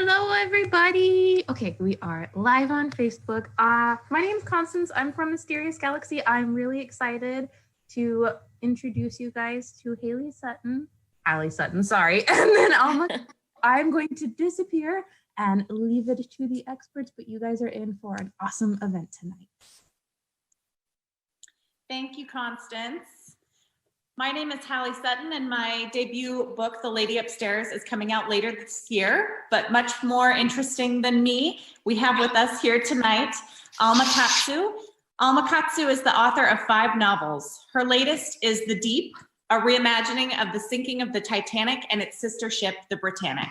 Hello, everybody. Okay, we are live on Facebook. My name is Constance. I'm from Mysterious Galaxy. I'm really excited to introduce you guys to Halley Sutton, sorry, and then Alma. I'm going to disappear and leave it to the experts, but you guys are in for an awesome event tonight. Thank you, Constance. My name is Halley Sutton, and my debut book, The Lady Upstairs, is coming out later this year. But much more interesting than me, we have with us here tonight Alma Katsu. Alma Katsu is the author of 5 novels. Her latest is The Deep, a reimagining of the sinking of the Titanic and its sister ship, the Britannic.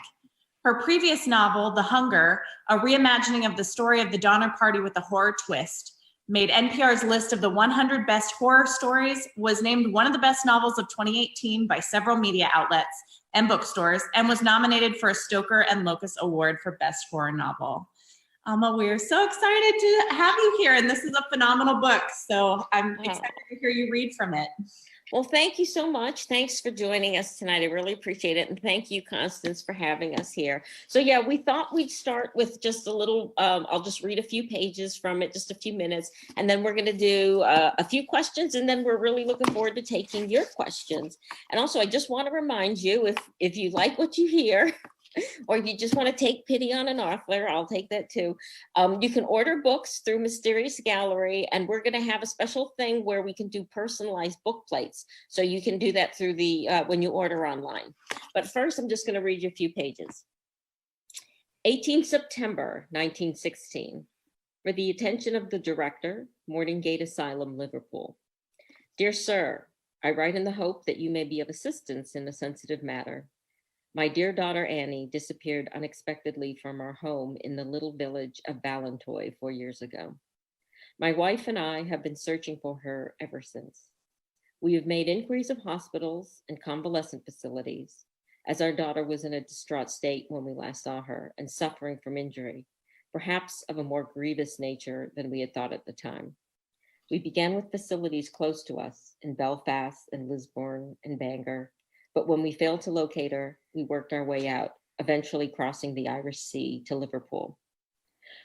Her previous novel, The Hunger, a reimagining of the story of the Donner Party with a horror twist, made NPR's list of the 100 best horror stories, was named one of the best novels of 2018 by several media outlets and bookstores, and was nominated for a Stoker and Locus Award for Best Horror Novel. Alma, we're so excited to have you here, and this is a phenomenal book, so I'm excited to hear you read from it. Well, thank you so much. Thanks for joining us tonight. I really appreciate it. And thank you, Constance, for having us here. So yeah, we thought we'd start with just a little, I'll just read a few pages from it, just a few minutes, and then we're gonna do a few questions, and then we're really looking forward to taking your questions. And also, I just wanna remind you, if you like what you hear, or if you just want to take pity on an author, I'll take that too. You can order books through Mysterious Gallery, and we're going to have a special thing where we can do personalized book plates. So you can do that through the when you order online. But first, I'm just going to read you a few pages. 18 September 1916. For the attention of the director, Morningate Asylum, Liverpool. Dear Sir, I write in the hope that you may be of assistance in a sensitive matter. My dear daughter Annie disappeared unexpectedly from our home in the little village of Ballantoy 4 years ago. My wife and I have been searching for her ever since. We have made inquiries of hospitals and convalescent facilities, as our daughter was in a distraught state when we last saw her and suffering from injury, perhaps of a more grievous nature than we had thought at the time. We began with facilities close to us in Belfast and Lisburn and Bangor, but when we failed to locate her, we worked our way out, eventually crossing the Irish Sea to Liverpool.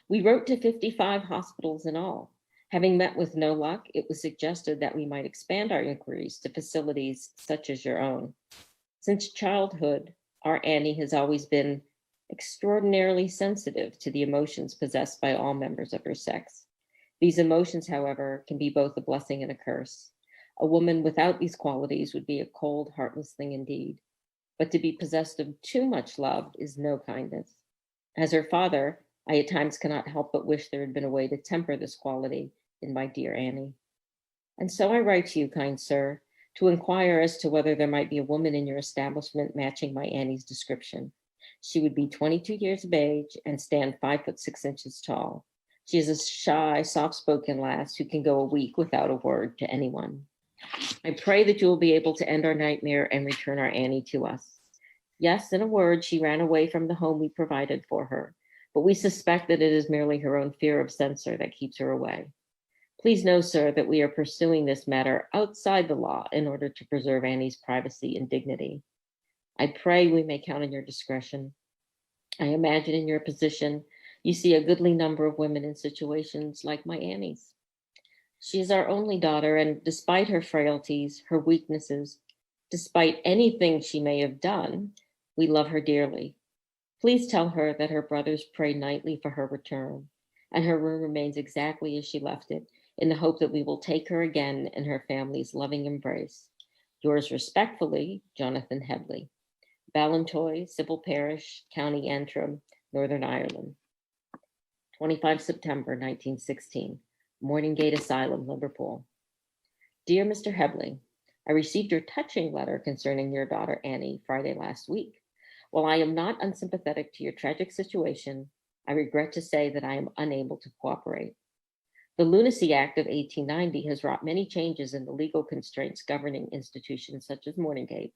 We wrote to 55 hospitals in all. Having met with no luck, it was suggested that we might expand our inquiries to facilities such as your own. Since childhood, our Annie has always been extraordinarily sensitive to the emotions possessed by all members of her sex. These emotions, however, can be both a blessing and a curse. A woman without these qualities would be a cold, heartless thing indeed. But to be possessed of too much love is no kindness. As her father, I at times cannot help but wish there had been a way to temper this quality in my dear Annie. And so I write to you, kind sir, to inquire as to whether there might be a woman in your establishment matching my Annie's description. She would be 22 years of age and stand 5'6" tall. She is a shy, soft-spoken lass who can go a week without a word to anyone. I pray that you will be able to end our nightmare and return our Annie to us. Yes, in a word, she ran away from the home we provided for her, but we suspect that it is merely her own fear of censor that keeps her away. Please know, sir, that we are pursuing this matter outside the law in order to preserve Annie's privacy and dignity. I pray we may count on your discretion. I imagine in your position, you see a goodly number of women in situations like my Annie's. She is our only daughter, and despite her frailties, her weaknesses, despite anything she may have done, we love her dearly. Please tell her that her brothers pray nightly for her return, and her room remains exactly as she left it, in the hope that we will take her again in her family's loving embrace. Yours respectfully, Jonathan Headley. Ballantoy, Civil Parish, County Antrim, Northern Ireland. 25 September 1916. Morningate Asylum, Liverpool. Dear Mr. Headley, I received your touching letter concerning your daughter Annie Friday last week. While I am not unsympathetic to your tragic situation, I regret to say that I am unable to cooperate. The Lunacy Act of 1890 has wrought many changes in the legal constraints governing institutions such as Morningate.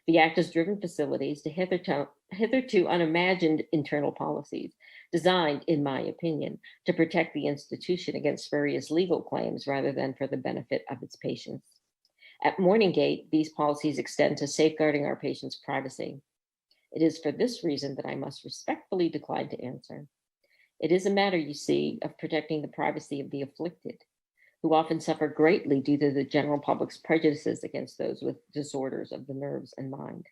The act has driven facilities to hitherto unimagined internal policies, designed, in my opinion, to protect the institution against spurious legal claims rather than for the benefit of its patients. At Morningate, these policies extend to safeguarding our patients' privacy. It is for this reason that I must respectfully decline to answer. It is a matter, you see, of protecting the privacy of the afflicted, who often suffer greatly due to the general public's prejudices against those with disorders of the nerves and mind.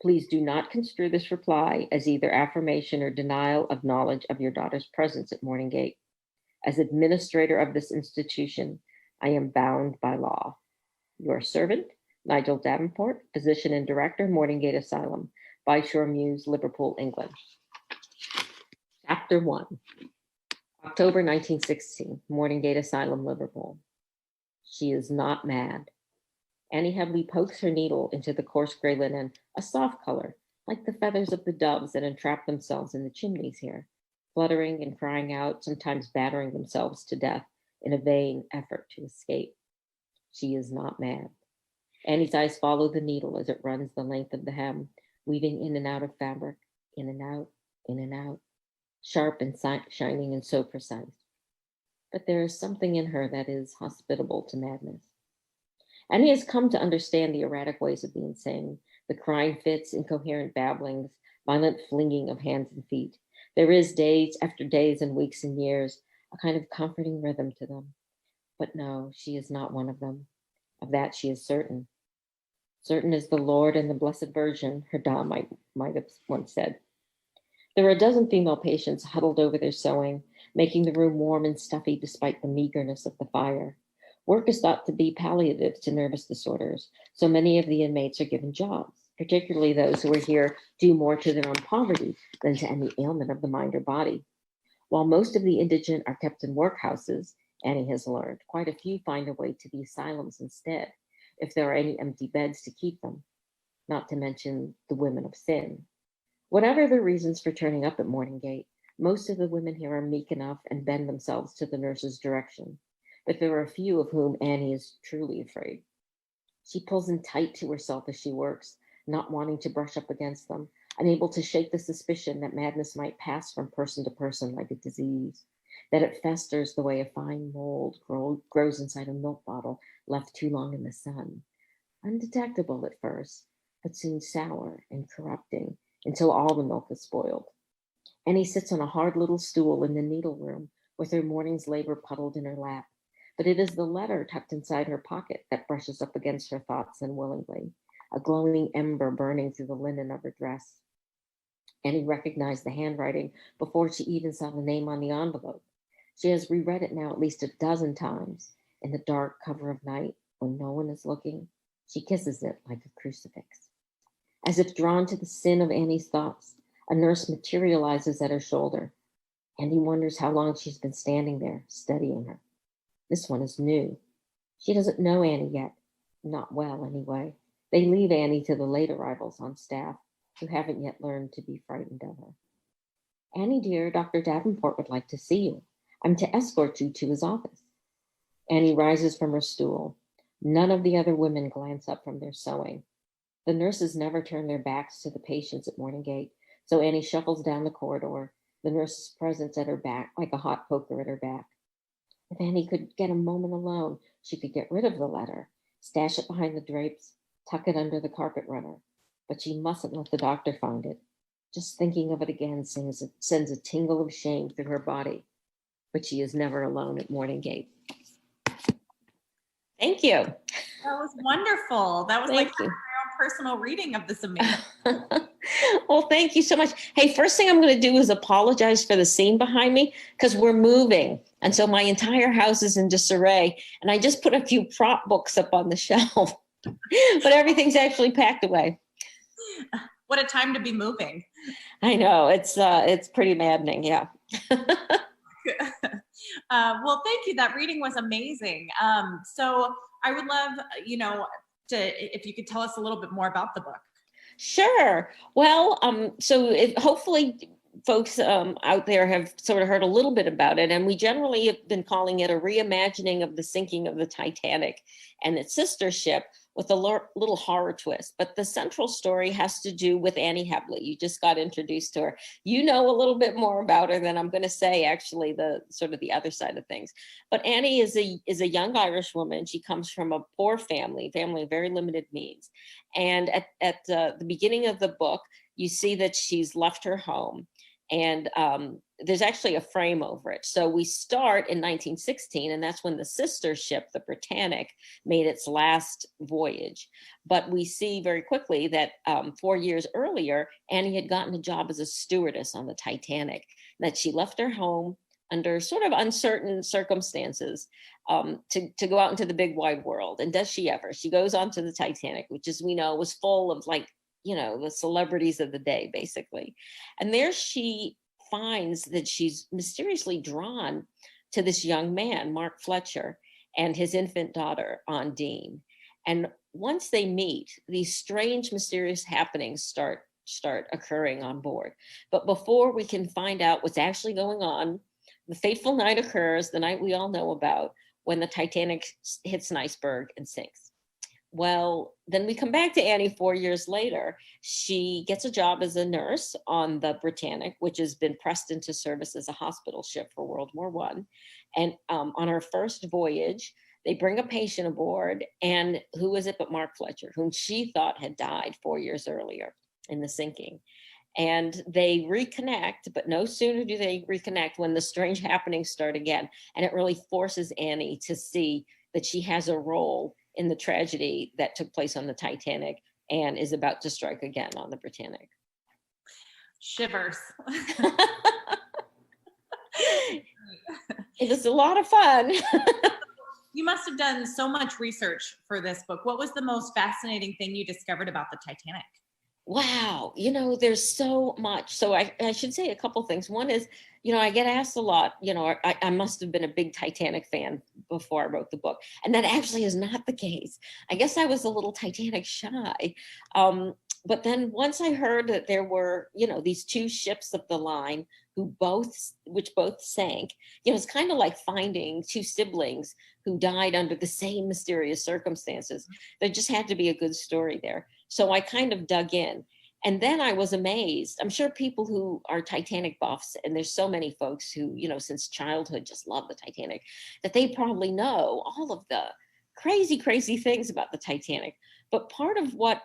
Please do not construe this reply as either affirmation or denial of knowledge of your daughter's presence at Morning Gate. As administrator of this institution, I am bound by law. Your servant, Nigel Davenport, physician and director, Morning Gate Asylum, Byshore Mews, Liverpool, England. Chapter 1. October 1916, Morning Gate Asylum, Liverpool. She is not mad. Annie Headley pokes her needle into the coarse gray linen, a soft color, like the feathers of the doves that entrap themselves in the chimneys here, fluttering and crying out, sometimes battering themselves to death in a vain effort to escape. She is not mad. Annie's eyes follow the needle as it runs the length of the hem, weaving in and out of fabric, in and out, in and out, sharp and shining and so precise. But there is something in her that is hospitable to madness. Annie has come to understand the erratic ways of the insane, the crying fits, incoherent babblings, violent flinging of hands and feet. There is, days after days and weeks and years, a kind of comforting rhythm to them. But no, she is not one of them. Of that she is certain. Certain as the Lord and the Blessed Virgin, her Dom might have once said. There are a dozen female patients huddled over their sewing, making the room warm and stuffy despite the meagerness of the fire. Work is thought to be palliative to nervous disorders, so many of the inmates are given jobs, particularly those who are here due more to their own poverty than to any ailment of the mind or body. While most of the indigent are kept in workhouses, Annie has learned, quite a few find their way to the asylums instead, if there are any empty beds to keep them, not to mention the women of sin. Whatever the reasons for turning up at Morning Gate, most of the women here are meek enough and bend themselves to the nurse's direction. But there are a few of whom Annie is truly afraid. She pulls in tight to herself as she works, not wanting to brush up against them, unable to shake the suspicion that madness might pass from person to person like a disease, that it festers the way a fine mold grows inside a milk bottle left too long in the sun, undetectable at first, but soon sour and corrupting until all the milk is spoiled. Annie sits on a hard little stool in the needle room with her morning's labor puddled in her lap. But it is the letter tucked inside her pocket that brushes up against her thoughts unwillingly, a glowing ember burning through the linen of her dress. Annie recognized the handwriting before she even saw the name on the envelope. She has reread it now at least a dozen times. In the dark cover of night, when no one is looking, she kisses it like a crucifix. As if drawn to the sin of Annie's thoughts, a nurse materializes at her shoulder. Annie wonders how long she's been standing there, studying her. This one is new. She doesn't know Annie yet. Not well, anyway. They leave Annie to the late arrivals on staff who haven't yet learned to be frightened of her. Annie, dear, Dr. Davenport would like to see you. I'm to escort you to his office. Annie rises from her stool. None of the other women glance up from their sewing. The nurses never turn their backs to the patients at Morning Gate, so Annie shuffles down the corridor, the nurse's presence at her back like a hot poker at her back. If Annie could get a moment alone, she could get rid of the letter, stash it behind the drapes, tuck it under the carpet runner. But she mustn't let the doctor find it. Just thinking of it again sends a tingle of shame through her body. But she is never alone at Morning Gate. Thank you. That was wonderful. That was Thank like you. my own personal reading of this amazing. Well, thank you so much. Hey, first thing I'm going to do is apologize for the scene behind me because we're moving. And so my entire house is in disarray. And I just put a few prop books up on the shelf, but everything's actually packed away. What a time to be moving. I know, it's pretty maddening. Yeah. Well, thank you. That reading was amazing. So I would love, if you could tell us a little bit more about the book. Sure. Well, hopefully folks out there have sort of heard a little bit about it, and we generally have been calling it a reimagining of the sinking of the Titanic and its sister ship with a little horror twist. But the central story has to do with Annie Headley. You just got introduced to her. You know a little bit more about her than I'm going to say, actually, the sort of the other side of things. But Annie is a young Irish woman. She comes from a poor family of very limited means. And at the beginning of the book, you see that she's left her home, and there's actually a frame over it. So we start in 1916, and that's when the sister ship, the Britannic, made its last voyage. But we see very quickly that 4 years earlier, Annie had gotten a job as a stewardess on the Titanic, that she left her home under sort of uncertain circumstances to go out into the big wide world. And does she ever? She goes onto the Titanic, which, as we know, was full of, like, you know, the celebrities of the day, basically. And there she finds that she's mysteriously drawn to this young man, Mark Fletcher, and his infant daughter, Ondine. And once they meet, these strange, mysterious happenings start occurring on board. But before we can find out what's actually going on, the fateful night occurs, the night we all know about, when the Titanic hits an iceberg and sinks. Well, then we come back to Annie 4 years later. She gets a job as a nurse on the Britannic, which has been pressed into service as a hospital ship for World War I. And on her first voyage, they bring a patient aboard, and who is it but Mark Fletcher, whom she thought had died 4 years earlier in the sinking. And they reconnect, but no sooner do they reconnect when the strange happenings start again. And it really forces Annie to see that she has a role in the tragedy that took place on the Titanic and is about to strike again on the Britannic. Shivers. It was a lot of fun. You must have done so much research for this book. What was the most fascinating thing you discovered about the Titanic? Wow, you know, there's so much. So I should say a couple things. One is, you know, I get asked a lot, you know, I must have been a big Titanic fan before I wrote the book. And that actually is not the case. I guess I was a little Titanic shy. But then once I heard that there were, you know, these two ships of the line which both sank, you know, it's kind of like finding two siblings who died under the same mysterious circumstances. There just had to be a good story there. So I kind of dug in. And then I was amazed. I'm sure people who are Titanic buffs, and there's so many folks who, you know, since childhood just love the Titanic, that they probably know all of the crazy, crazy things about the Titanic. But part of what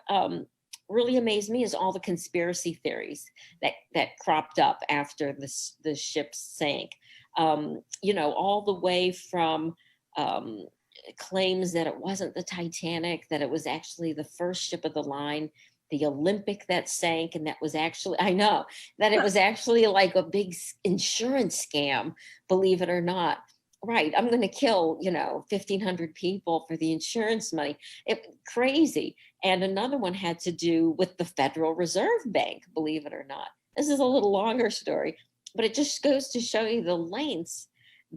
really amazed me is all the conspiracy theories that cropped up after the ship sank. You know, all the way from claims that it wasn't the Titanic, that it was actually the first ship of the line, the Olympic that sank, and that was actually, I know, that it was actually like a big insurance scam, believe it or not. Right, I'm going to kill, you know, 1,500 people for the insurance money. Crazy. And another one had to do with the Federal Reserve Bank, believe it or not. This is a little longer story, but it just goes to show you the lengths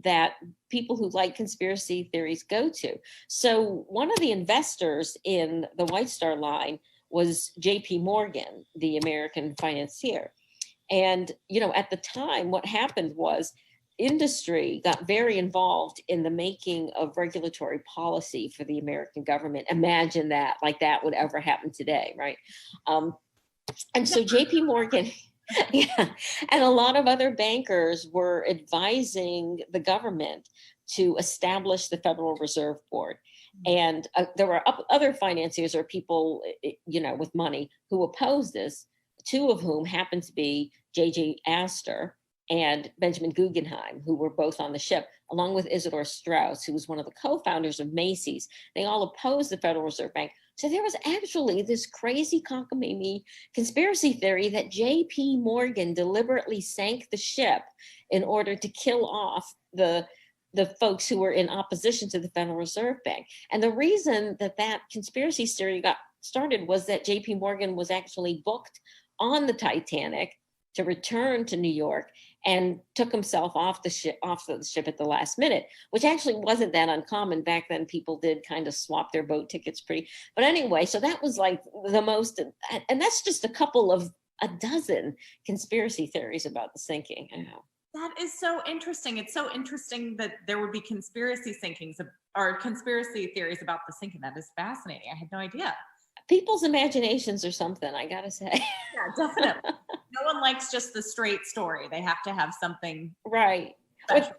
that people who like conspiracy theories go to. So one of the investors in the White Star Line was J.P. Morgan, the American financier. And, you know, at the time, what happened was industry got very involved in the making of regulatory policy for the American government. Imagine that, like that would ever happen today, right? And so J.P. Morgan, yeah, and a lot of other bankers were advising the government to establish the Federal Reserve Board. And there were other financiers or people, you know, with money who opposed this, two of whom happened to be J.J. Astor and Benjamin Guggenheim, who were both on the ship, along with Isidore Straus, who was one of the co-founders of Macy's. They all opposed the Federal Reserve Bank. So there was actually this crazy cockamamie conspiracy theory that J.P. Morgan deliberately sank the ship in order to kill off the folks who were in opposition to the Federal Reserve Bank. And the reason that conspiracy theory got started was that J.P. Morgan was actually booked on the Titanic to return to New York and took himself off the ship at the last minute, which actually wasn't that uncommon. Back then, people did kind of swap their boat tickets But anyway, so that was like the most, and that's just a couple of a dozen conspiracy theories about the sinking. I know. That is so interesting. It's so interesting that there would be conspiracy theories about the sinking. That is fascinating. I had no idea. People's imaginations or something, I gotta say. Yeah, definitely. No one likes just the straight story. They have to have something. Right.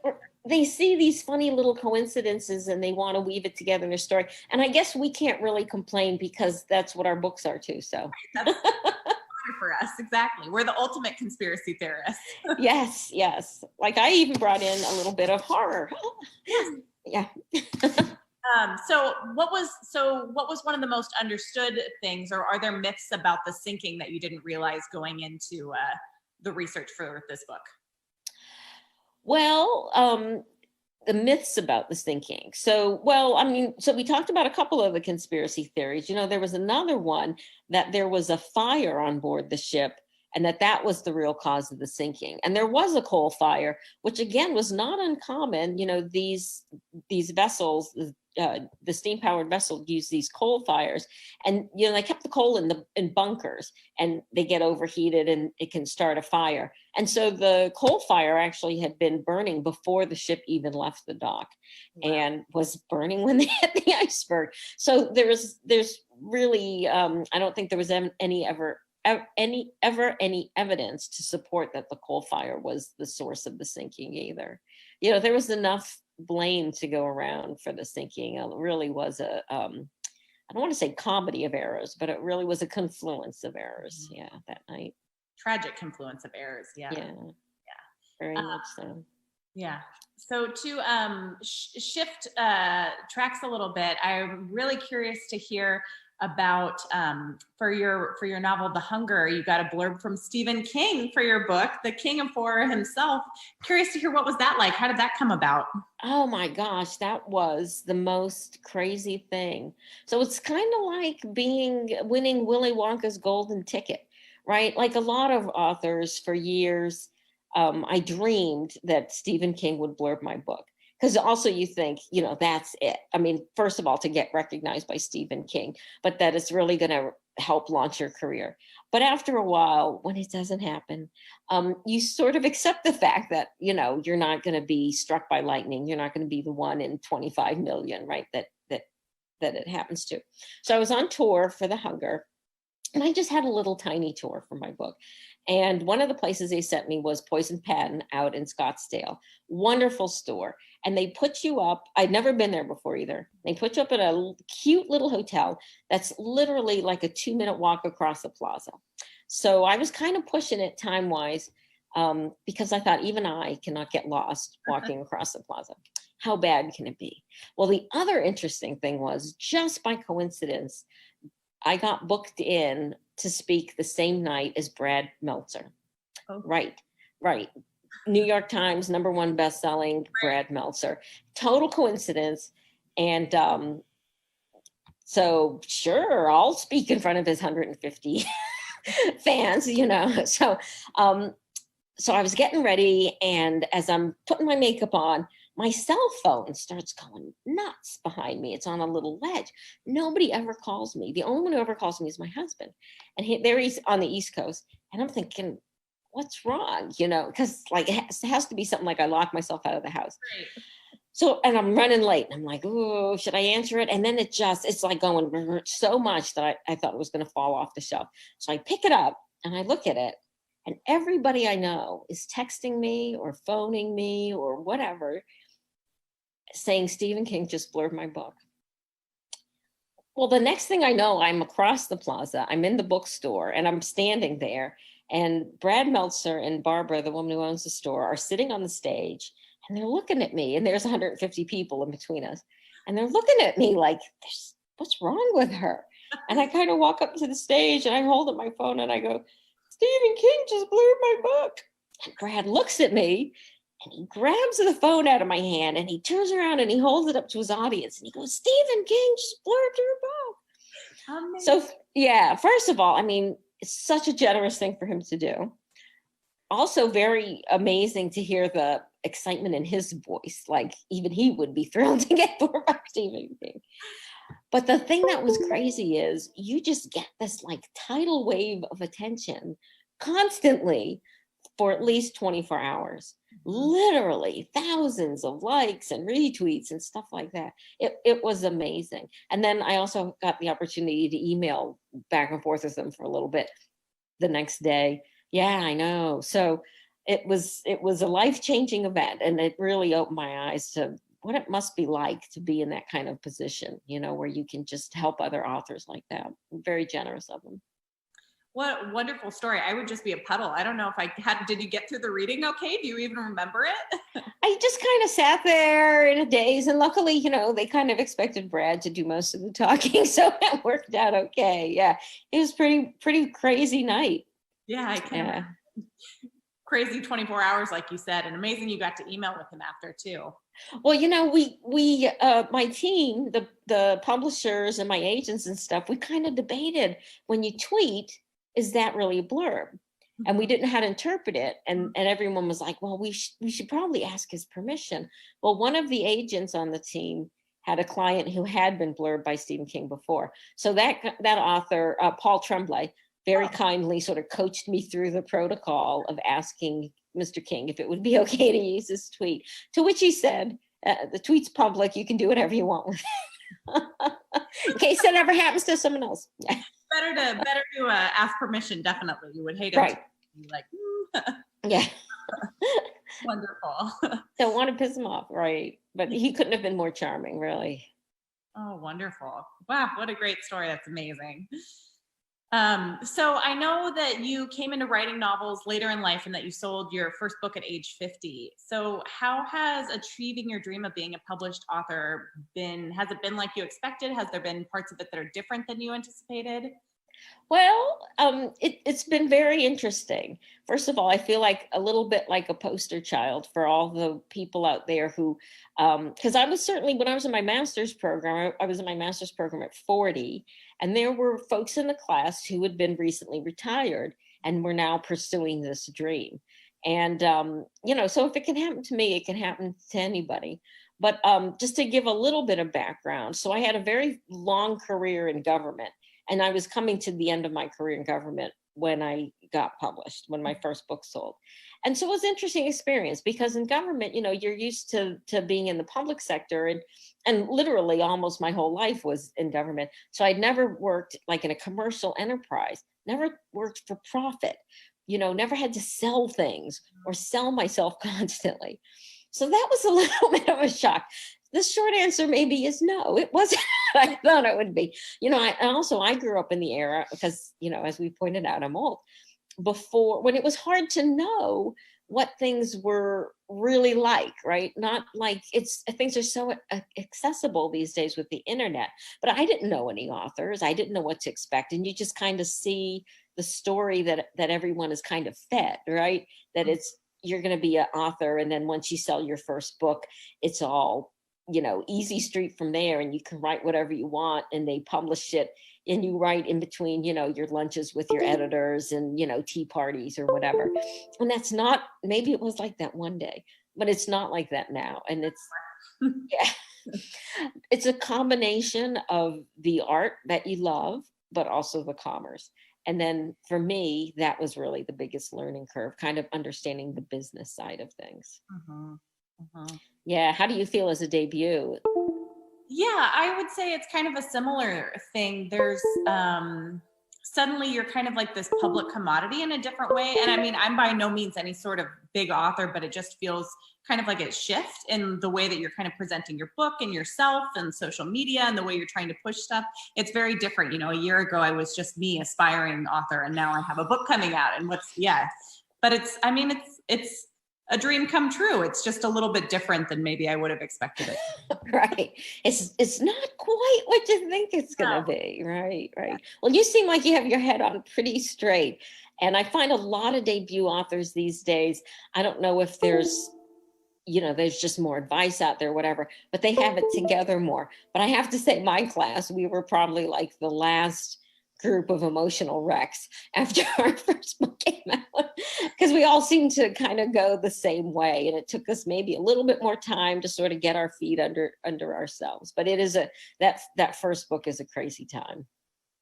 Or they see these funny little coincidences and they want to weave it together in a story. And I guess we can't really complain because that's what our books are too. So. That's for us. Exactly. We're the ultimate conspiracy theorists. Yes, yes. Like I even brought in a little bit of horror. Yeah. So what was one of the most understood things, or are there myths about the sinking that you didn't realize going into the research for this book? Well, the myths about the sinking. So, well, I mean, so we talked about a couple of the conspiracy theories. You know, there was another one that there was a fire on board the ship and that was the real cause of the sinking. And there was a coal fire, which again was not uncommon. You know, these vessels, the steam-powered vessel use these coal fires, and you know they kept the coal in bunkers, and they get overheated and it can start a fire. And so the coal fire actually had been burning before the ship even left the dock. Wow. And was burning when they hit the iceberg. So there's really I don't think there was any evidence to support that the coal fire was the source of the sinking either. You know, there was enough blame to go around for the sinking. It really was a I don't want to say comedy of errors, but it really was a confluence of errors. Yeah, that night. Tragic confluence of errors. Yeah. Yeah. Very much so. Yeah. So to shift tracks a little bit, I'm really curious to hear about for your novel The Hunger. You got a blurb from Stephen King for your book, the king of horror himself. Curious to hear, what was that like? How did that come about? Oh my gosh, that was the most crazy thing. So it's kind of like winning Willy Wonka's golden ticket, right? Like a lot of authors for years, I dreamed that Stephen King would blurb my book. Because also you think, you know, that's it. I mean, first of all, to get recognized by Stephen King, but that it's really going to help launch your career. But after a while, when it doesn't happen, you sort of accept the fact that, you know, you're not going to be struck by lightning. You're not going to be the one in 25 million, right? That it happens to. So I was on tour for The Hunger, and I just had a little tiny tour for my book. And one of the places they sent me was Poison Pen out in Scottsdale. Wonderful store. And they put you up, I'd never been there before either. They put you up at a cute little hotel that's literally like a 2-minute walk across the plaza. So I was kind of pushing it time-wise because I thought even I cannot get lost walking across the plaza. How bad can it be? Well, the other interesting thing was, just by coincidence, I got booked in to speak the same night as Brad Meltzer. Oh. Right. New York Times #1 best-selling Brad Meltzer. Total coincidence. And so sure, I'll speak in front of his 150 fans, you know. So I was getting ready, and as I'm putting my makeup on, my cell phone starts going nuts behind me. It's on a little ledge. Nobody ever calls me. The only one who ever calls me is my husband. And there he's on the East Coast. And I'm thinking, what's wrong? You know, because like it has to be something like I locked myself out of the house. Right. So, and I'm running late. And I'm like, oh, should I answer it? And then it's like going so much that I thought it was going to fall off the shelf. So I pick it up and I look at it. And everybody I know is texting me or phoning me or whatever, saying Stephen King just blurred my book. Well, the next thing I know, I'm across the plaza. I'm in the bookstore and I'm standing there. And Brad Meltzer and Barbara, the woman who owns the store, are sitting on the stage and they're looking at me. And there's 150 people in between us. And they're looking at me like, what's wrong with her? And I kind of walk up to the stage and I hold up my phone and I go, Stephen King just blurred my book. And Brad looks at me and he grabs the phone out of my hand and he turns around and he holds it up to his audience and he goes, Stephen King just blurred your book. So yeah, first of all, I mean, it's such a generous thing for him to do. Also very amazing to hear the excitement in his voice. Like even he would be thrilled to get blurred by Stephen King. But the thing that was crazy is you just get this like tidal wave of attention constantly for at least 24 hours. Literally thousands of likes and retweets and stuff like that. It was amazing. And then I also got the opportunity to email back and forth with them for a little bit the next day. Yeah, I know. So it was a life-changing event, and it really opened my eyes to what it must be like to be in that kind of position, you know, where you can just help other authors like that. I'm very generous of them. What a wonderful story. I would just be a puddle. I don't know if I had, did you get through the reading okay? Do you even remember it? I just kind of sat there in a daze, and luckily, you know, they kind of expected Brad to do most of the talking, so it worked out okay. Yeah, it was pretty crazy night. Yeah, I can. Yeah. Crazy 24 hours, like you said, and amazing you got to email with him after too. Well, you know, we my team, the publishers and my agents and stuff, we kind of debated, when you tweet, is that really a blurb? And we didn't know how to interpret it. And everyone was like, well, we should probably ask his permission. Well, one of the agents on the team had a client who had been blurbed by Stephen King before. So that author, Paul Tremblay, very kindly sort of coached me through the protocol of asking Mr. King if it would be okay to use this tweet, to which he said, the tweet's public, you can do whatever you want with it. In case that ever happens to someone else. Better to ask permission, definitely. You would hate it. Right. To be like, yeah. Wonderful. Don't want to piss him off, right? But he couldn't have been more charming, really. Oh, wonderful. Wow, what a great story. That's amazing. So I know that you came into writing novels later in life and that you sold your first book at age 50. So how has achieving your dream of being a published author been? Has it been like you expected? Has there been parts of it that are different than you anticipated? Well, it's been very interesting. First of all, I feel like a little bit like a poster child for all the people out there who, because I was certainly, when I was in my master's program, I was in my master's program at 40, and there were folks in the class who had been recently retired and were now pursuing this dream. And, you know, so if it can happen to me, it can happen to anybody. But just to give a little bit of background, so I had a very long career in government. And I was coming to the end of my career in government when I got published, when my first book sold. And so it was an interesting experience, because in government, you know, you're used to being in the public sector, and literally almost my whole life was in government. So I'd never worked like in a commercial enterprise, never worked for profit, you know, never had to sell things or sell myself constantly. So that was a little bit of a shock. The short answer maybe is no, it wasn't what I thought it would be. You know, I grew up in the era, because, you know, as we pointed out, I'm old, before, when it was hard to know what things were really like, right? Not like things are so accessible these days with the internet, but I didn't know any authors. I didn't know what to expect. And you just kind of see the story that everyone is kind of fed, right? That you're going to be an author, and then once you sell your first book, it's all, you know, easy street from there, and you can write whatever you want, and they publish it, and you write in between, you know, your lunches with your editors and, you know, tea parties or whatever. And that's not, maybe it was like that one day, but it's not like that now. And it's, yeah, it's a combination of the art that you love, but also the commerce. And then for me, that was really the biggest learning curve, kind of understanding the business side of things. Yeah. How do you feel as a debut? Yeah, I would say it's kind of a similar thing. There's suddenly you're kind of like this public commodity in a different way. And I mean, I'm by no means any sort of big author, but it just feels kind of like a shift in the way that you're kind of presenting your book and yourself and social media and the way you're trying to push stuff. It's very different. You know, a year ago, I was just me, aspiring author, and now I have a book coming out. And but it's a dream come true. It's just a little bit different than maybe I would have expected it. Right. It's not quite what you think it's going to be. Right. Right. Well, you seem like you have your head on pretty straight. And I find a lot of debut authors these days, I don't know if there's just more advice out there, whatever, but they have it together more. But I have to say, my class, we were probably like the last group of emotional wrecks after our first book came out, because we all seemed to kind of go the same way, and it took us maybe a little bit more time to sort of get our feet under ourselves. But it is that first book is a crazy time.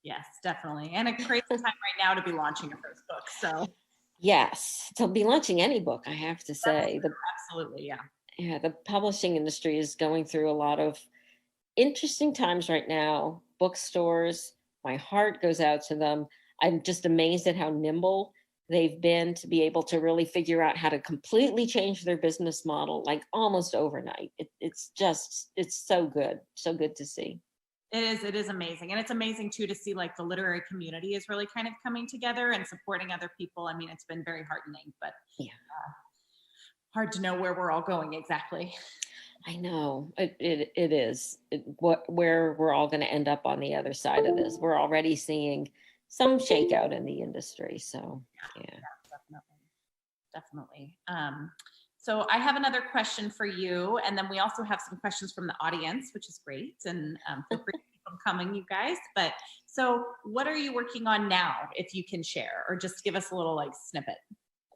Yes, definitely, and a crazy time right now to be launching a first book. So yes, to be launching any book, I have to say, absolutely, yeah, the publishing industry is going through a lot of interesting times right now. Bookstores, my heart goes out to them. I'm just amazed at how nimble they've been to be able to really figure out how to completely change their business model, like almost overnight. It's so good to see. It is amazing. And it's amazing too to see like the literary community is really kind of coming together and supporting other people. I mean, it's been very heartening, but Yeah. Hard to know where we're all going exactly. I know it is where we're all going to end up on the other side of this. We're already seeing some shakeout in the industry. So yeah, definitely. So I have another question for you, and then we also have some questions from the audience, which is great. And feel free to keep them coming, you guys. But so, what are you working on now, if you can share, or just give us a little like snippet?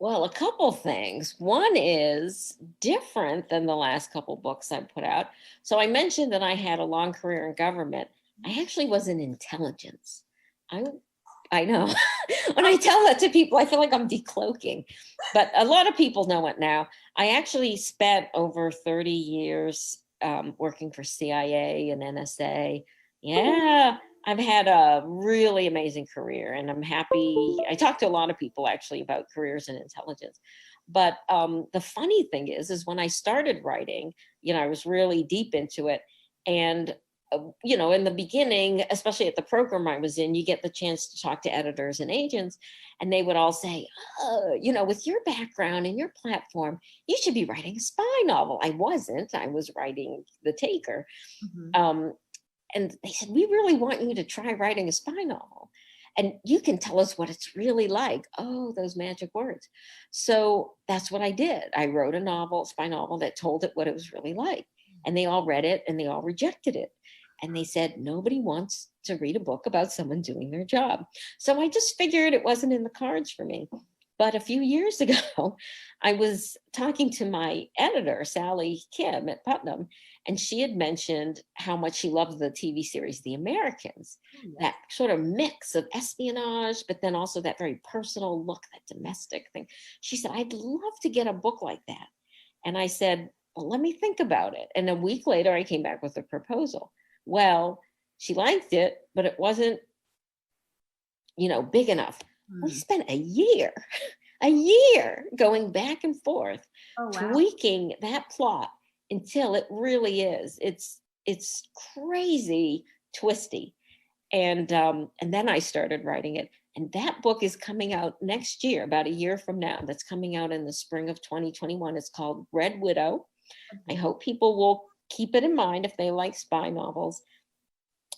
well, a couple things. One is different than the last couple books I put out. So I mentioned that I had a long career in government. I actually was in intelligence. I know. When I tell that to people, I feel like I'm decloaking, but a lot of people know it now. I actually spent over 30 years working for CIA and NSA. Yeah, I've had a really amazing career, and I'm happy. I talk to a lot of people actually about careers in intelligence. But the funny thing is when I started writing, I was really deep into it. And in the beginning, especially at the program I was in, you get the chance to talk to editors and agents, and they would all say, oh, with your background and your platform, you should be writing a spy novel. I wasn't. I was writing The Taker. Mm-hmm. And they said, we really want you to try writing a spy novel. And you can tell us what it's really like. Oh, those magic words. So that's what I did. I wrote a spy novel that told it what it was really like. And they all read it and they all rejected it. And they said, nobody wants to read a book about someone doing their job. So I just figured it wasn't in the cards for me. But a few years ago, I was talking to my editor, Sally Kim at Putnam, and she had mentioned how much she loved the TV series, The Americans, that sort of mix of espionage, but then also that very personal look, that domestic thing. She said, I'd love to get a book like that. And I said, well, let me think about it. And a week later, I came back with a proposal. Well, she liked it, but it wasn't, big enough. We spent a year going back and forth, tweaking that plot until it really is. It's crazy twisty. And then I started writing it. And that book is coming out next year, about a year from now. That's coming out in the spring of 2021. It's called Red Widow. I hope people will keep it in mind if they like spy novels.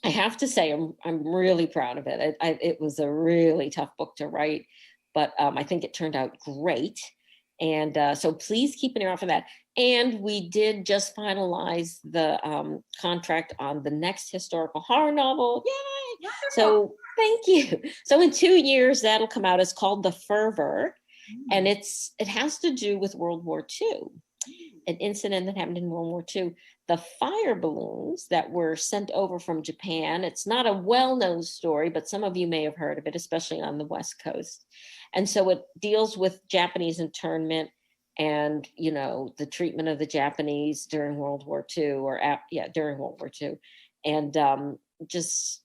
I have to say, I'm really proud of it. It was a really tough book to write, but I think it turned out great. And so please keep an ear out for that. And we did just finalize the contract on the next historical horror novel. Yay! So thank you. So in 2 years, that'll come out. It's called The Fervor. And it has to do with World War II, an incident that happened in World War II. The fire balloons that were sent over from Japan. It's not a well-known story, but some of you may have heard of it, especially on the West Coast. And so it deals with Japanese internment and, the treatment of the Japanese during World War II during World War II. And just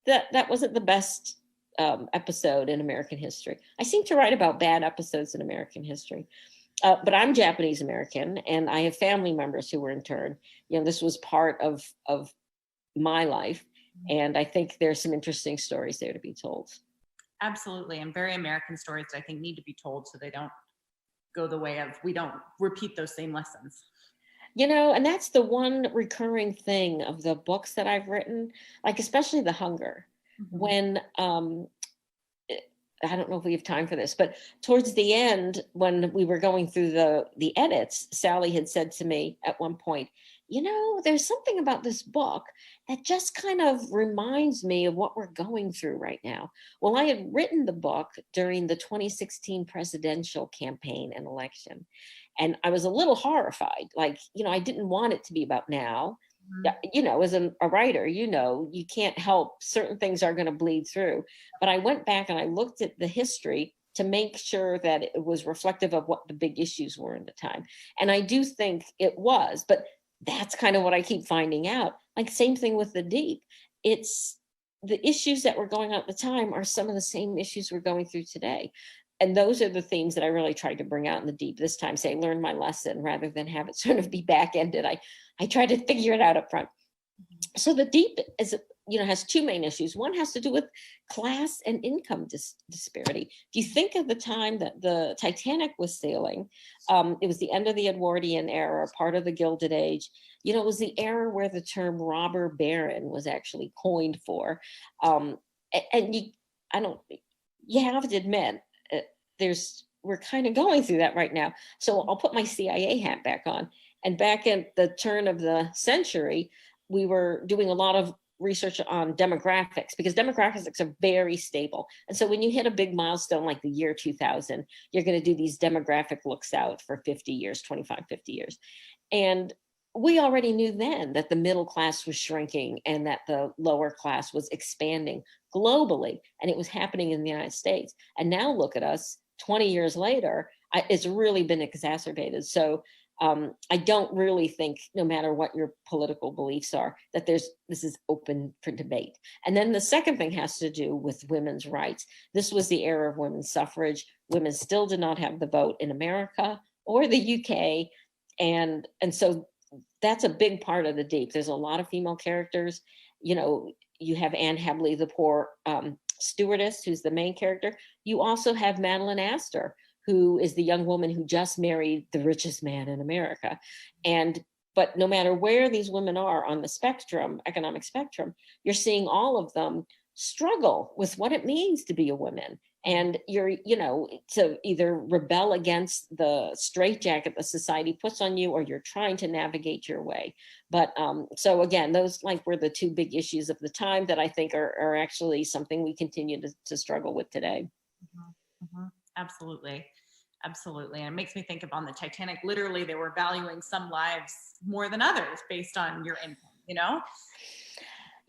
that wasn't the best episode in American history. I seem to write about bad episodes in American history. But I'm Japanese American, and I have family members who were interned. This was part of my life, and I think there's some interesting stories there to be told. Absolutely, and very American stories that I think need to be told so they don't go the way of, we don't repeat those same lessons. And that's the one recurring thing of the books that I've written, like especially The Hunger. When I don't know if we have time for this, but towards the end, when we were going through the edits, Sally had said to me at one point, there's something about this book that just kind of reminds me of what we're going through right now. Well, I had written the book during the 2016 presidential campaign and election, and I was a little horrified. Like, I didn't want it to be about now. As a writer, you can't help, certain things are going to bleed through. But I went back and I looked at the history to make sure that it was reflective of what the big issues were in the time. And I do think it was, but that's kind of what I keep finding out. Like, same thing with The Deep. It's the issues that were going on at the time are some of the same issues we're going through today. And those are the themes that I really tried to bring out in The Deep this time, say, learn my lesson rather than have it sort of be back-ended. I tried to figure it out up front. So the Deep is, has two main issues. One has to do with class and income disparity. If you think of the time that the Titanic was sailing, it was the end of the Edwardian era, part of the Gilded Age. It was the era where the term robber baron was actually coined for. And you have to admit, we're kind of going through that right now. So I'll put my CIA hat back on. And back at the turn of the century, we were doing a lot of research on demographics, because demographics are very stable. And so when you hit a big milestone like the year 2000, you're going to do these demographic looks out for 50 years, 25, 50 years. And we already knew then that the middle class was shrinking and that the lower class was expanding globally. And it was happening in the United States. And now look at us 20 years later, it's really been exacerbated. So I don't really think, no matter what your political beliefs are, that this is open for debate. And then the second thing has to do with women's rights. This was the era of women's suffrage. Women still did not have the vote in America or the UK. And so that's a big part of the Deep. There's a lot of female characters. You have Anne Hebley, the poor stewardess, who's the main character. You also have Madeline Astor, who is the young woman who just married the richest man in America. But no matter where these women are on the spectrum, economic spectrum, you're seeing all of them struggle with what it means to be a woman. And to either rebel against the straitjacket that society puts on you, or you're trying to navigate your way. But so again, those were the two big issues of the time that I think are actually something we continue to struggle with today. Absolutely. And it makes me think of on the Titanic, literally they were valuing some lives more than others based on your income,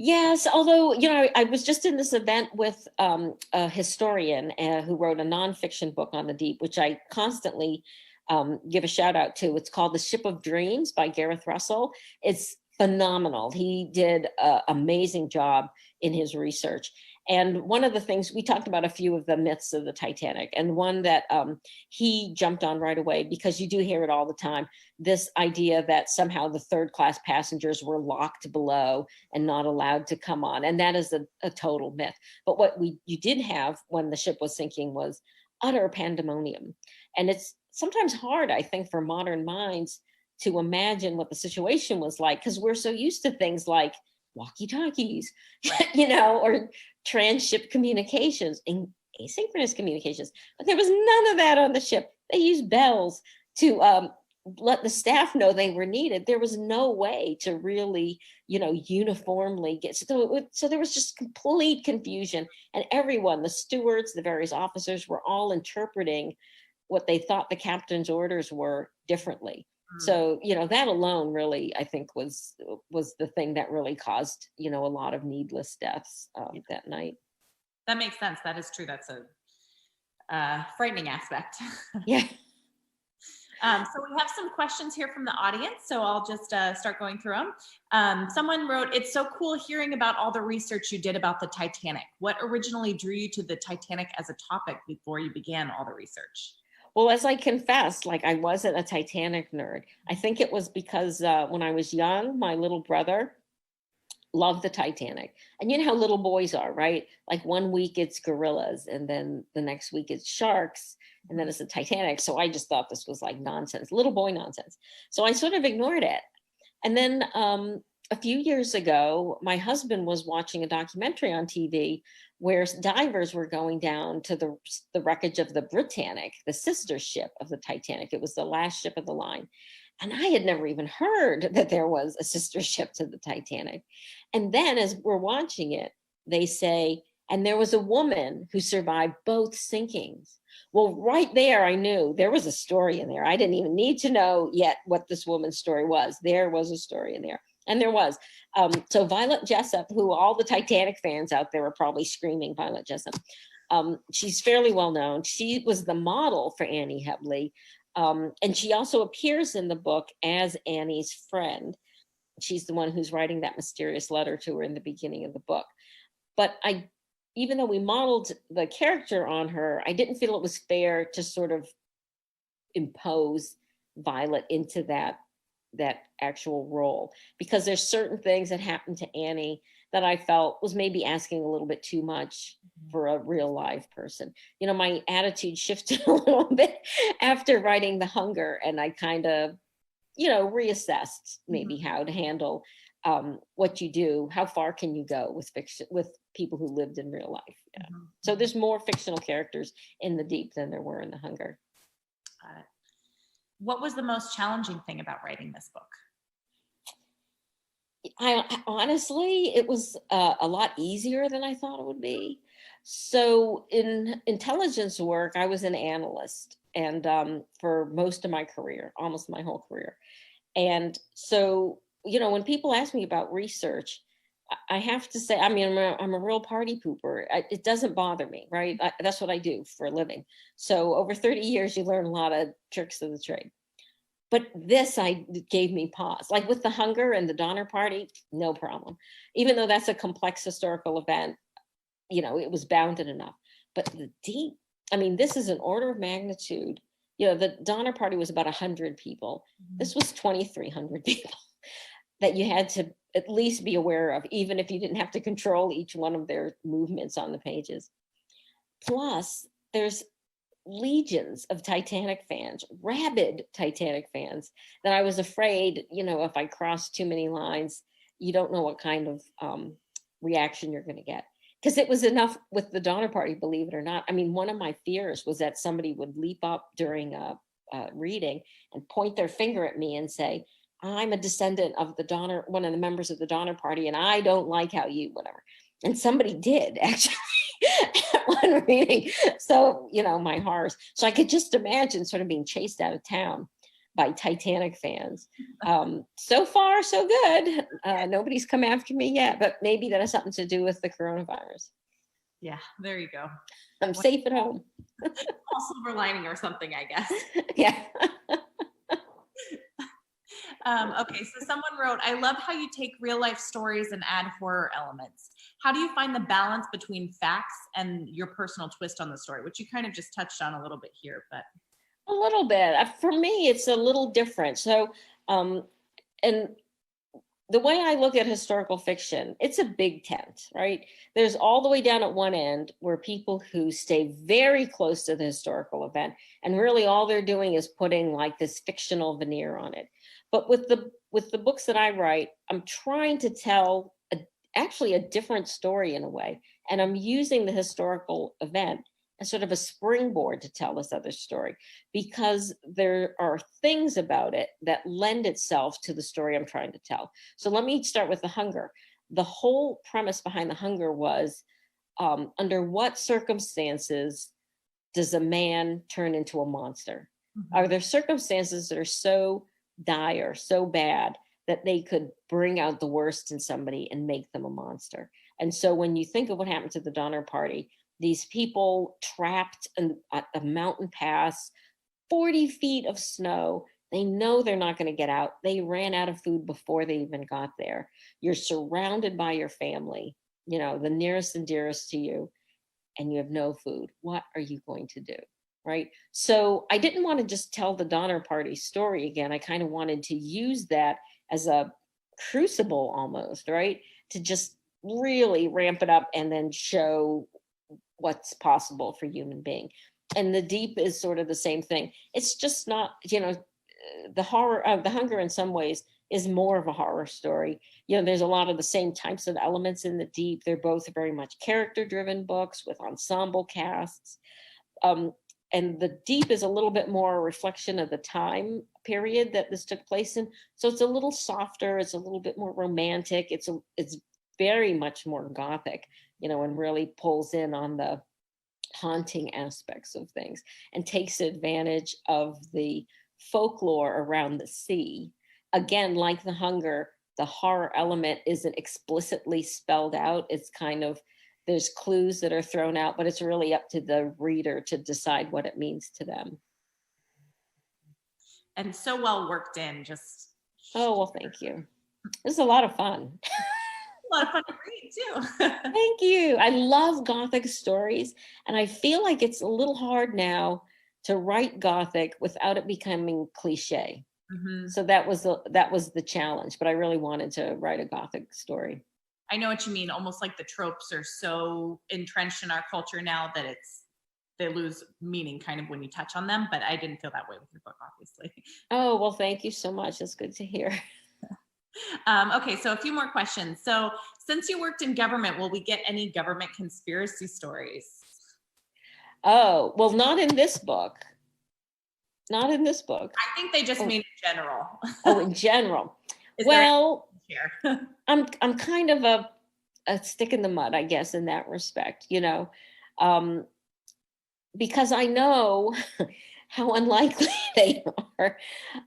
Yes, although, I was just in this event with a historian who wrote a nonfiction book on the Deep, which I constantly give a shout out to. It's called The Ship of Dreams by Gareth Russel. It's phenomenal. He did an amazing job in his research. And one of the things, we talked about a few of the myths of the Titanic, and one that he jumped on right away, because you do hear it all the time, this idea that somehow the third class passengers were locked below and not allowed to come on. And that is a total myth. But what you did have when the ship was sinking was utter pandemonium. And it's sometimes hard, I think, for modern minds to imagine what the situation was like, because we're so used to things like walkie-talkies, or trans-ship communications and asynchronous communications. But there was none of that on the ship. They used bells to let the staff know they were needed. There was no way to really, uniformly get, so there was just complete confusion. And everyone, the stewards, the various officers, were all interpreting what they thought the captain's orders were differently. So, that alone really, I think, was the thing that really caused, a lot of needless deaths that night. That makes sense. That is true. That's a frightening aspect. Yeah. So we have some questions here from the audience, so I'll just start going through them. Someone wrote, "It's so cool hearing about all the research you did about the Titanic. What originally drew you to the Titanic as a topic before you began all the research?" Well, as I confessed, I wasn't a Titanic nerd. I think it was because when I was young, my little brother loved the Titanic. And you know how little boys are, right? One week it's gorillas, and then the next week it's sharks, and then it's the Titanic. So I just thought this was nonsense, little boy nonsense. So I sort of ignored it. And then a few years ago, my husband was watching a documentary on TV where divers were going down to the wreckage of the Britannic, the sister ship of the Titanic. It was the last ship of the line. And I had never even heard that there was a sister ship to the Titanic. And then as we're watching it, they say, and there was a woman who survived both sinkings. Well, right there, I knew there was a story in there. I didn't even need to know yet what this woman's story was. There was a story in there. And there was. So Violet Jessup, who all the Titanic fans out there are probably screaming Violet Jessup. She's fairly well known. She was the model for Annie Hebley. And she also appears in the book as Annie's friend. She's the one who's writing that mysterious letter to her in the beginning of the book. But even though we modeled the character on her, I didn't feel it was fair to sort of impose Violet into that that actual role, because there's certain things that happened to Annie that I felt was maybe asking a little bit too much for a real live person. My attitude shifted a little bit after writing The Hunger, and I kind of, reassessed maybe how to handle what you do. How far can you go with fiction, with people who lived in real life? Yeah. So there's more fictional characters in The Deep than there were in The Hunger. What was the most challenging thing about writing this book? I honestly, it was a lot easier than I thought it would be. So in intelligence work, I was an analyst, and for most of my career, almost my whole career. And so, when people ask me about research, I have to say, I mean, I'm a real party pooper. It doesn't bother me, right? That's what I do for a living. So over 30 years, you learn a lot of tricks of the trade. But this gave me pause. Like with The Hunger and the Donner Party, no problem. Even though that's a complex historical event, it was bounded enough. But The Deep, I mean, this is an order of magnitude. The Donner Party was about 100 people. This was 2,300 people that you had to at least be aware of, even if you didn't have to control each one of their movements on the pages. Plus, there's legions of Titanic fans, rabid Titanic fans, that I was afraid, if I crossed too many lines, you don't know what kind of reaction you're going to get. Because it was enough with the Donner Party, believe it or not. I mean, one of my fears was that somebody would leap up during a reading and point their finger at me and say, I'm a descendant of one of the members of the Donner Party, and I don't like how you, whatever. And somebody did, actually, at one reading. So, my horrors. So I could just imagine sort of being chased out of town by Titanic fans. So far, so good. Nobody's come after me yet, but maybe that has something to do with the coronavirus. Yeah, there you go. I'm safe at home. All silver lining or something, I guess. Yeah. Okay, so someone wrote, I love how you take real life stories and add horror elements. How do you find the balance between facts and your personal twist on the story, which you kind of just touched on a little bit here, but. A little bit. For me, it's a little different. So, and the way I look at historical fiction, it's a big tent, right? There's all the way down at one end where people who stay very close to the historical event, and really all they're doing is putting like this fictional veneer on it. But with the books that I write, I'm trying to tell actually a different story in a way, and I'm using the historical event as sort of a springboard to tell this other story, because there are things about it that lend itself to the story I'm trying to tell. So let me start with The Hunger. The whole premise behind The Hunger was, under what circumstances does a man turn into a monster? Mm-hmm. Are there circumstances that are so dire, so bad, that they could bring out the worst in somebody and make them a monster? And so when you think of what happened to the Donner Party, these people trapped in a mountain pass, 40 feet of snow. They know they're not going to get out. They ran out of food before they even got there. You're surrounded by your family, the nearest and dearest to you, and you have no food. What are you going to do? Right? So I didn't want to just tell the Donner Party story again. I kind of wanted to use that as a crucible almost, right? To just really ramp it up and then show what's possible for human being. And The Deep is sort of the same thing. It's just not, the horror of The Hunger in some ways is more of a horror story. There's a lot of the same types of elements in The Deep. They're both very much character-driven books with ensemble casts. And The Deep is a little bit more a reflection of the time period that this took place in. So it's a little softer. It's a little bit more romantic. It's very much more Gothic, and really pulls in on the haunting aspects of things and takes advantage of the folklore around the sea. Again, like The Hunger, the horror element isn't explicitly spelled out. It's kind of, there's clues that are thrown out, but it's really up to the reader to decide what it means to them. And so well worked in, just. Oh, well, thank you. This is a lot of fun. A lot of fun to read too. Thank you. I love Gothic stories, and I feel like it's a little hard now to write Gothic without it becoming cliche. So that was the challenge, but I really wanted to write a Gothic story. I know what you mean. Almost like the tropes are so entrenched in our culture now that they lose meaning kind of when you touch on them, but I didn't feel that way with your book, obviously. Oh, well, thank you so much. That's good to hear. Okay, so a few more questions. So since you worked in government, will we get any government conspiracy stories? Oh, well, not in this book. Not in this book. I think they just mean in general. Oh, in general. Well, I'm kind of a stick in the mud, I guess, in that respect, because I know how unlikely they are.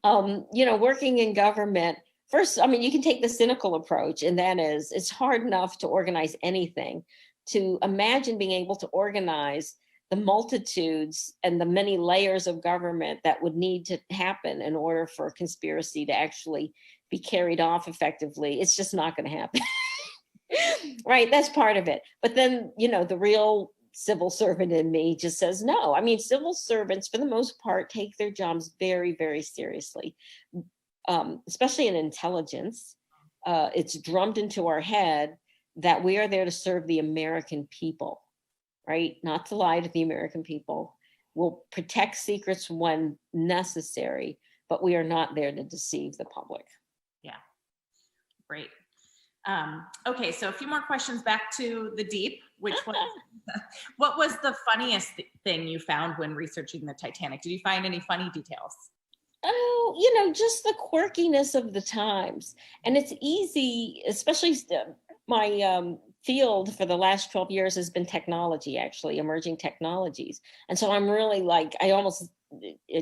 Working in government, first, I mean, you can take the cynical approach, and that is, it's hard enough to organize anything. To imagine being able to organize the multitudes and the many layers of government that would need to happen in order for a conspiracy to actually be carried off effectively, it's just not going to happen. Right, that's part of it. But then, the real civil servant in me just says no. I mean, civil servants, for the most part, take their jobs very, very seriously, especially in intelligence. It's drummed into our head that we are there to serve the American people, right? Not to lie to the American people. We'll protect secrets when necessary, but we are not there to deceive the public. Yeah, great. Okay, so a few more questions back to the deep, which was, what was the funniest thing you found when researching the Titanic? Did you find any funny details? Oh, just the quirkiness of the times. And it's easy, especially my field for the last 12 years has been technology, actually, emerging technologies. And so I'm really I almost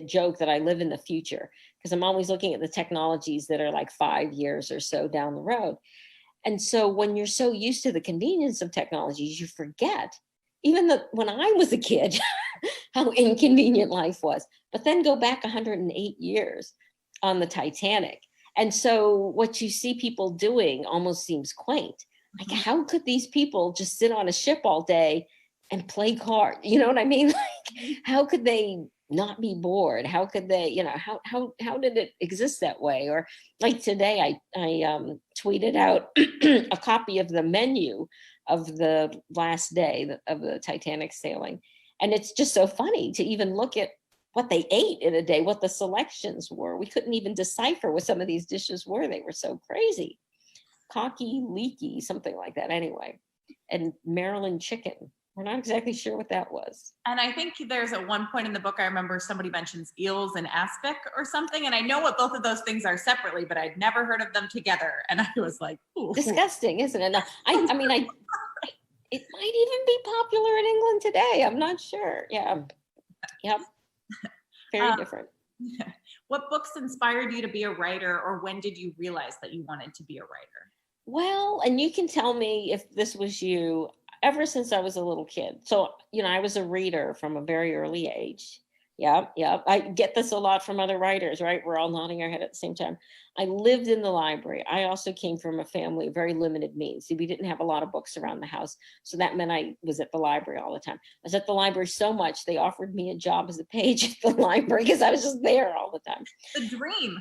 joke that I live in the future, because I'm always looking at the technologies that are like 5 years or so down the road. And so when you're so used to the convenience of technologies, you forget, even when I was a kid, how inconvenient life was. But then go back 108 years on the Titanic. And so what you see people doing almost seems quaint. Like, how could these people just sit on a ship all day and play cards? You know what I mean? Like, how could they not be bored? How could they, how did it exist that way? Or like today, I tweeted out a copy of the menu of the last day of the Titanic sailing. And it's just so funny to even look at what they ate in a day, what the selections were. We couldn't even decipher what some of these dishes were. They were so crazy. Cocky, leaky, something like that anyway. And Maryland chicken. We're not exactly sure what that was. And I think there's at one point in the book, I remember somebody mentions eels and aspic or something. And I know what both of those things are separately, but I'd never heard of them together. And I was like, ooh. Disgusting, isn't it? I mean, it might even be popular in England today. I'm not sure. Yeah. Yep. Very different. What books inspired you to be a writer, or when did you realize that you wanted to be a writer? Well, and you can tell me if this was you, ever since I was a little kid. So, I was a reader from a very early age. Yeah. I get this a lot from other writers, right? We're all nodding our head at the same time. I lived in the library. I also came from a family of very limited means. See, we didn't have a lot of books around the house. So that meant I was at the library all the time. I was at the library so much, they offered me a job as a page at the library because I was just there all the time. The dream.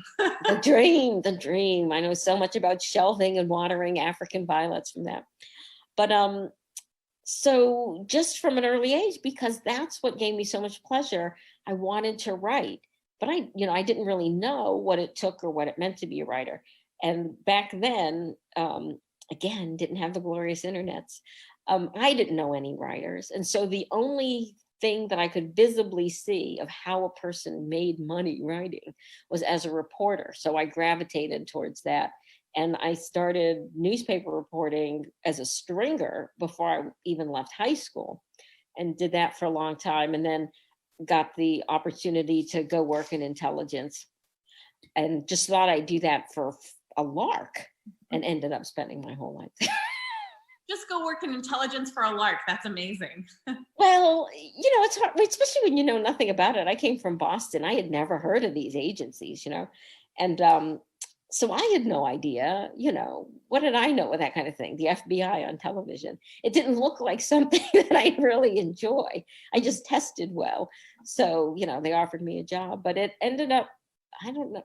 The dream. I know so much about shelving and watering African violets from that. But so just from an early age, because that's what gave me so much pleasure, I wanted to write. But I didn't really know what it took or what it meant to be a writer. And back then, again, didn't have the glorious internets. I didn't know any writers. And so the only thing that I could visibly see of how a person made money writing was as a reporter. So I gravitated towards that. And I started newspaper reporting as a stringer before I even left high school, and did that for a long time. And then got the opportunity to go work in intelligence, and just thought I'd do that for a lark, and ended up spending my whole life. Just go work in intelligence for a lark. That's amazing. Well, it's hard, especially when you know nothing about it. I came from Boston. I had never heard of these agencies, and so I had no idea, what did I know with that kind of thing? The FBI on television. It didn't look like something that I really enjoy. I just tested well. So, they offered me a job, but it ended up, I don't know.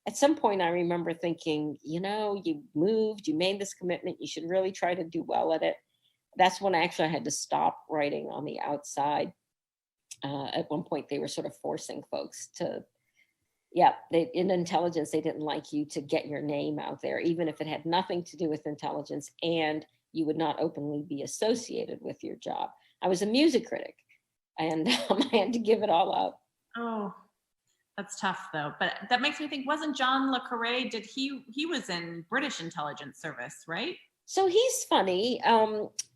at some point I remember thinking, you know, you moved, you made this commitment, you should really try to do well at it. That's when I had to stop writing on the outside. At one point, they were sort of forcing folks to, in intelligence, they didn't like you to get your name out there, even if it had nothing to do with intelligence, and you would not openly be associated with your job. I was a music critic, and I had to give it all up. Oh, that's tough though. But that makes me think, wasn't John le Carré, he was in British intelligence service, right? So he's funny.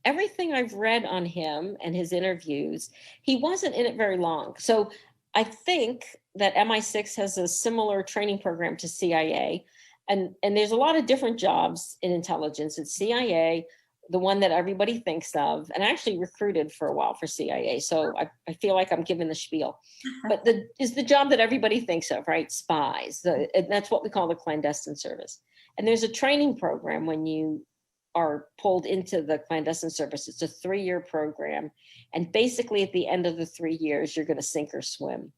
Everything I've read on him and his interviews, he wasn't in it very long. So I think that MI6 has a similar training program to CIA. And there's a lot of different jobs in intelligence. It's CIA, the one that everybody thinks of, and I actually recruited for a while for CIA. So I feel like I'm giving the spiel. But is the job that everybody thinks of, right? Spies. And that's what we call the clandestine service. And there's a training program when you are pulled into the clandestine service. It's a 3-year program. And basically at the end of the 3 years, you're going to sink or swim.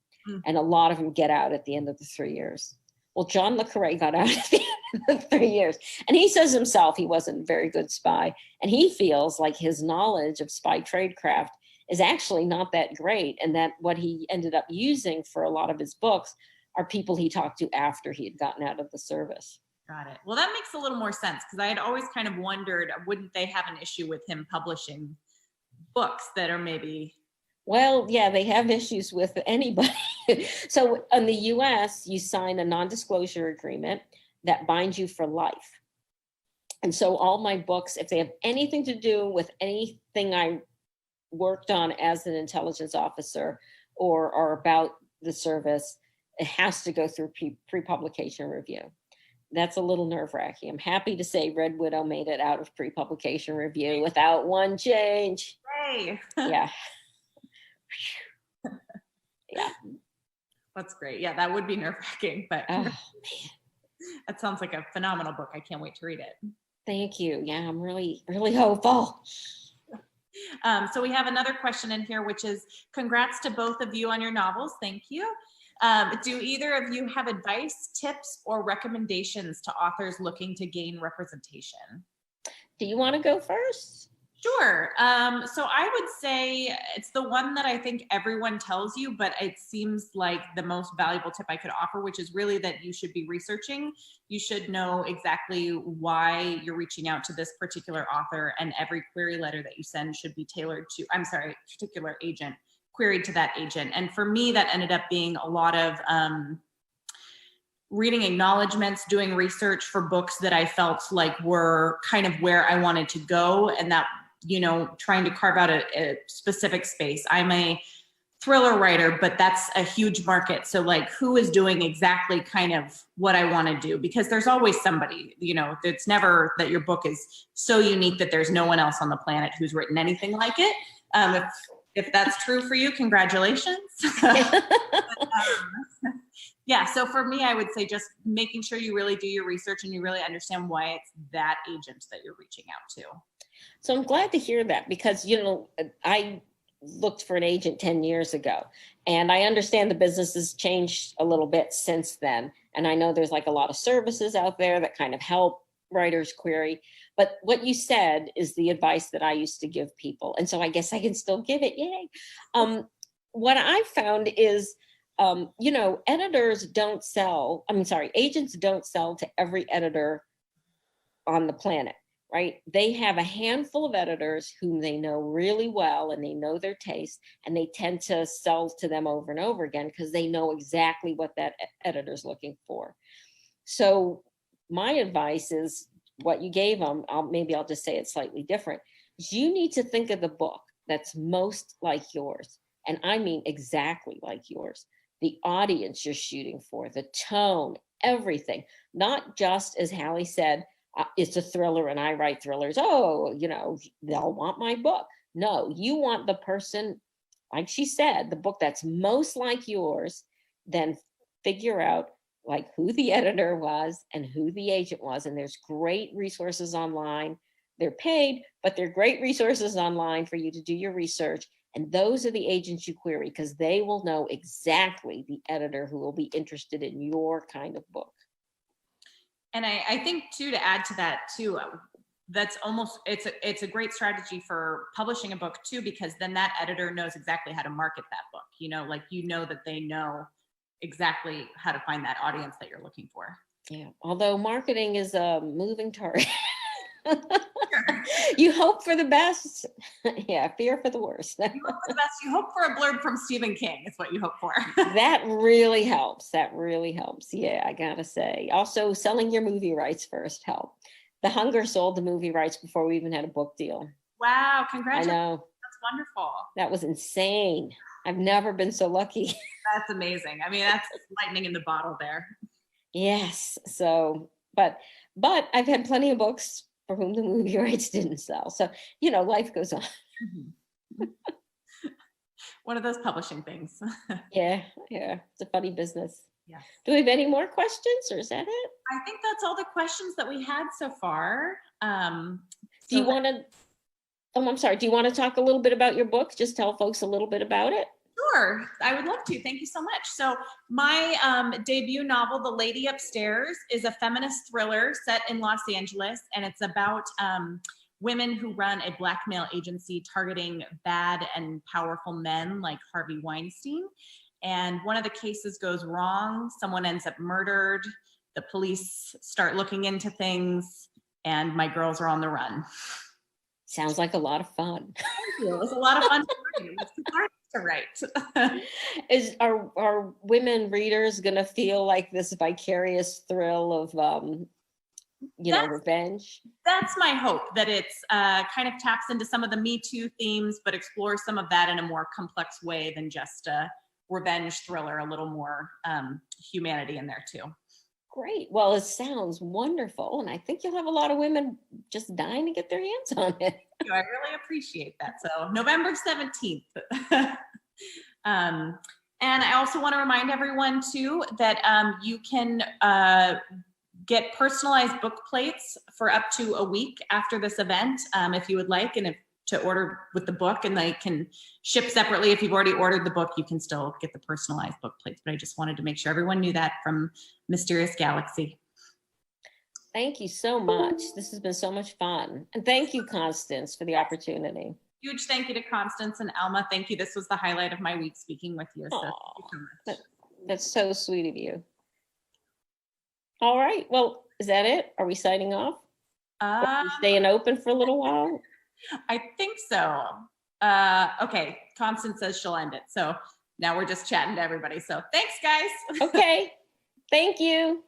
And a lot of them get out at the end of the 3 years. Well, John le Carré got out at the end of the 3 years. And he says himself he wasn't a very good spy. And he feels like his knowledge of spy tradecraft is actually not that great. And that what he ended up using for a lot of his books are people he talked to after he had gotten out of the service. Got it. Well, that makes a little more sense, because I had always kind of wondered, wouldn't they have an issue with him publishing books that are maybe... Well, yeah, they have issues with anybody. So in the US, you sign a non-disclosure agreement that binds you for life. And so all my books, if they have anything to do with anything I worked on as an intelligence officer or are about the service, it has to go through pre-publication review. That's a little nerve-wracking. I'm happy to say Red Widow made it out of pre-publication review without one change. Hey. Yeah. Yeah. That's great. Yeah, that would be nerve-wracking, but Oh, man. that sounds like a phenomenal book. I can't wait to read it. Thank you. Yeah, I'm really, really hopeful. So we have another question in here, which is, congrats to both of you on your novels. Thank you. Do either of you have advice, tips, or recommendations to authors looking to gain representation? Do you want to go first? Sure. So I would say it's the one that I think everyone tells you, but it seems like the most valuable tip I could offer, which is really that you should be researching. You should know exactly why you're reaching out to this particular author, and every query letter that you send should be tailored to, particular agent, queried to that agent. And for me, that ended up being a lot of reading acknowledgments, doing research for books that I felt like were kind of where I wanted to go, and that, trying to carve out a specific space. I'm a thriller writer, but that's a huge market. So like, who is doing exactly kind of what I want to do? Because there's always somebody, it's never that your book is so unique that there's no one else on the planet who's written anything like it. If that's true for you, congratulations. Yeah, so for me, I would say just making sure you really do your research and you really understand why it's that agent that you're reaching out to. So I'm glad to hear that, because, I looked for an agent 10 years ago, and I understand the business has changed a little bit since then. And I know there's like a lot of services out there that kind of help writers query. But what you said is the advice that I used to give people. And so I guess I can still give it. Yay. What I found is, agents don't sell to every editor on the planet, right? They have a handful of editors whom they know really well, and they know their taste, and they tend to sell to them over and over again because they know exactly what that editor's looking for. So my advice is what you gave them. I'll just say it slightly different. You need to think of the book that's most like yours. And I mean exactly like yours. The audience you're shooting for, the tone, everything. Not just, as Halley said, it's a thriller and I write thrillers. Oh, they'll want my book. No, you want the person, like she said, the book that's most like yours. Then figure out like who the editor was and who the agent was. And there's great resources online. They're paid, but they're great resources online for you to do your research. And those are the agents you query, because they will know exactly the editor who will be interested in your kind of book. And I think too, to add to that too, that's almost, it's a great strategy for publishing a book too, because then that editor knows exactly how to market that book, like, that they know exactly how to find that audience that you're looking for. Yeah, although marketing is a moving target. You hope for the best. Yeah, fear for the worst. You hope for the best. You hope for a blurb from Stephen King is what you hope for. That really helps. That really helps. Yeah, I gotta say. Also, selling your movie rights first help. The Hunger sold the movie rights before we even had a book deal. Wow, congratulations. I know. That's wonderful. That was insane. I've never been so lucky. That's amazing. I mean, that's lightning in the bottle there. Yes. So, but I've had plenty of books for whom the movie rights didn't sell. So, life goes on. One of those publishing things. Yeah. It's a funny business. Yeah. Do we have any more questions, or is that it? I think that's all the questions that we had so far. Do you want to? Oh, I'm sorry. Do you want to talk a little bit about your book? Just tell folks a little bit about it. Sure, I would love to. Thank you so much. So my debut novel, The Lady Upstairs, is a feminist thriller set in Los Angeles, and it's about women who run a blackmail agency targeting bad and powerful men like Harvey Weinstein. And one of the cases goes wrong. Someone ends up murdered. The police start looking into things, and my girls are on the run. Sounds like a lot of fun. It was a lot of fun to write. Are women readers gonna feel like this vicarious thrill of revenge? That's my hope, that it's kind of taps into some of the Me Too themes, but explores some of that in a more complex way than just a revenge thriller, a little more humanity in there too. Great. Well, it sounds wonderful. And I think you'll have a lot of women just dying to get their hands on it. I really appreciate that. So November 17th. And I also want to remind everyone too that you can get personalized book plates for up to a week after this event if you would like, and to order with the book, and they can ship separately. If you've already ordered the book, you can still get the personalized book plates. But I just wanted to make sure everyone knew that from Mysterious Galaxy. Thank you so much. This has been so much fun. And thank you, Constance, for the opportunity. Huge thank you to Constance and Alma. Thank you. This was the highlight of my week speaking with you. So thank you so much. That's so sweet of you. All right. Well, is that it? Are we signing off? Are we staying open for a little while? I think so. Okay. Constance says she'll end it. So now we're just chatting to everybody. So thanks, guys. Okay. Thank you.